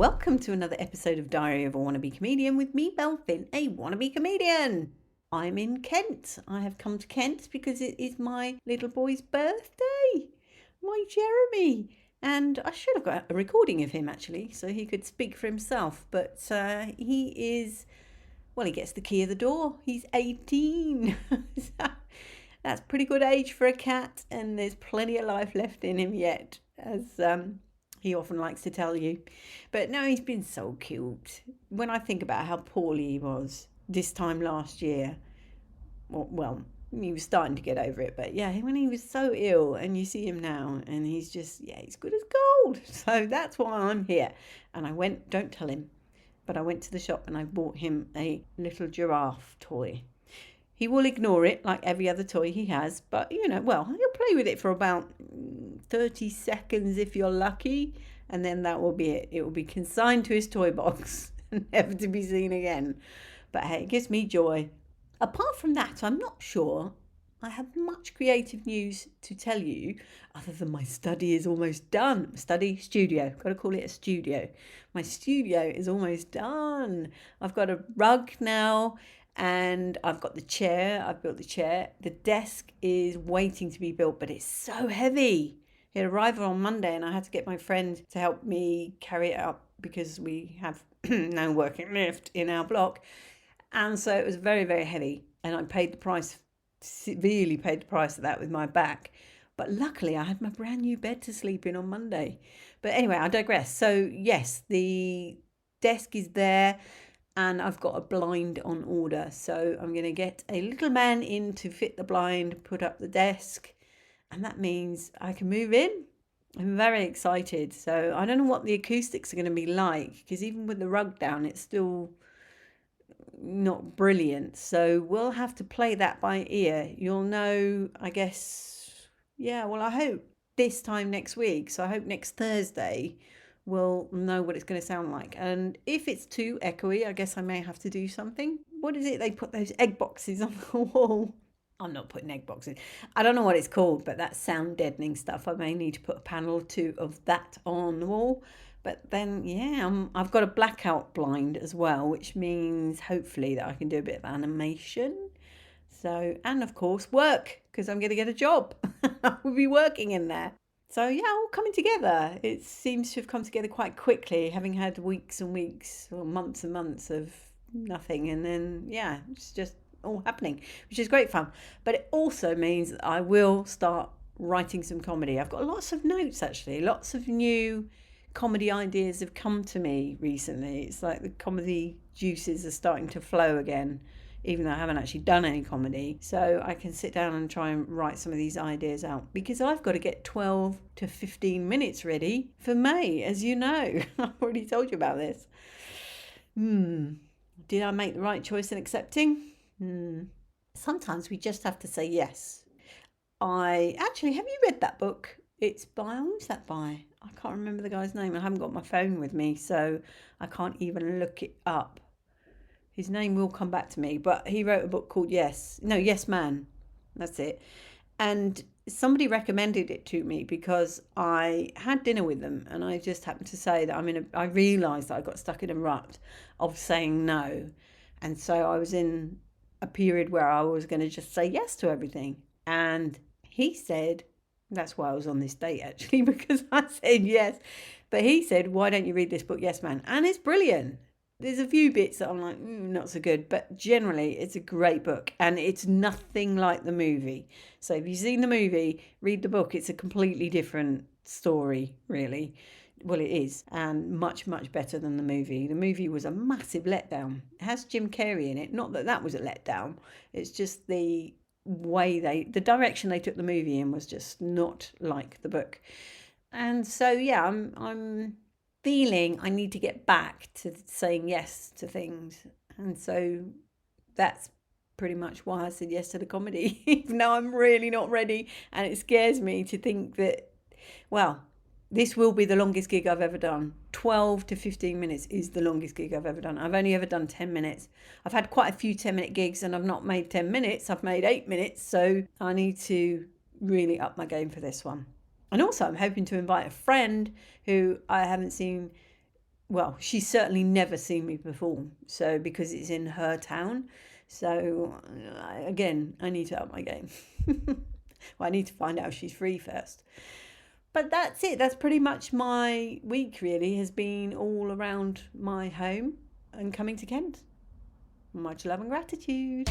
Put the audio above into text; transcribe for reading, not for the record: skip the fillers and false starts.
welcome to another episode of Diary of a Wannabe Comedian with me, Belle, a wannabe comedian. I'm in Kent. I have come to Kent because it is my little boy's birthday, my Jeremy. And I should have got a recording of him actually, so he could speak for himself. But he is, well, he gets the key of the door. He's 18. That's pretty good age for a cat, and there's plenty of life left in him yet, as he often likes to tell you. But no, he's been so cute. When I think about how poorly he was this time last year, well, he was starting to get over it, but yeah, when he was so ill, and you see him now, and he's just, he's good as gold. So that's why I'm here. And I went, don't tell him, but I went to the shop and I bought him a little giraffe toy. He will ignore it like every other toy he has, but he'll play with it for about 30 seconds if you're lucky, and then that will be it. It will be consigned to his toy box and never to be seen again. But hey, it gives me joy. Apart from that, I'm not sure I have much creative news to tell you, other than my study is almost done. Studio. Got to call it a studio. My studio is almost done. I've got a rug now. And I've got the chair. I've built the chair. The desk is waiting to be built, but it's so heavy. It arrived on Monday and I had to get my friend to help me carry it up because we have no working lift in our block. And so it was very, very heavy. And I paid the price, severely paid the price of that with my back. But luckily I had my brand new bed to sleep in on Monday. But anyway, I digress. So yes, the desk is there. And I've got a blind on order. So I'm going to get a little man in to fit the blind, put up the desk. And that means I can move in. I'm very excited. So I don't know what the acoustics are going to be like, because even with the rug down, it's still not brilliant. So we'll have to play that by ear. You'll know, I guess, I hope this time next week. So I hope next Thursday we'll know what it's going to sound like. And if it's too echoey, I guess I may have to do something. What is it? They put those egg boxes on the wall. I'm not putting egg boxes. I don't know what it's called, but that sound deadening stuff. I may need to put a panel or two of that on the wall. But then, I've got a blackout blind as well, which means hopefully that I can do a bit of animation. So, and of course, work, because I'm going to get a job. I will be working in there. So all coming together. It seems to have come together quite quickly, having had weeks and weeks or months and months of nothing. And then, it's just all happening, which is great fun. But it also means that I will start writing some comedy. I've got lots of notes, actually. Lots of new comedy ideas have come to me recently. It's like the comedy juices are starting to flow again, even though I haven't actually done any comedy. So I can sit down and try and write some of these ideas out, because I've got to get 12 to 15 minutes ready for May, as you know. I've already told you about this. Did I make the right choice in accepting? Sometimes we just have to say yes. Have you read that book? It's by, who's that by? I can't remember the guy's name. I haven't got my phone with me, so I can't even look it up. His name will come back to me, but he wrote a book called Yes Man. That's it. And somebody recommended it to me because I had dinner with them, and I just happened to say that I realised that I got stuck in a rut of saying no. And so I was in a period where I was going to just say yes to everything. And he said, that's why I was on this date actually, because I said yes. But he said, why don't you read this book, Yes Man? And it's brilliant. There's a few bits that I'm like, not so good, but generally it's a great book, and it's nothing like the movie. So if you've seen the movie, read the book. It's a completely different story, really. Well, it is, and much, much better than the movie. The movie was a massive letdown. It has Jim Carrey in it. Not that that was a letdown. It's just the way the direction they took the movie in was just not like the book. And so, I'm feeling I need to get back to saying yes to things. And so that's pretty much why I said yes to the comedy, even though I'm really not ready. And it scares me to think that, this will be the longest gig I've ever done. 12 to 15 minutes is the longest gig I've ever done. I've only ever done 10 minutes. I've had quite a few 10-minute gigs and I've not made 10 minutes. I've made 8 minutes. So I need to really up my game for this one. And also I'm hoping to invite a friend who I haven't seen well, she's certainly never seen me perform. So because it's in her town. So again, I need to up my game. Well, I need to find out if she's free first. But that's it. That's pretty much my week, really, has been all around my home and coming to Kent. Much love and gratitude.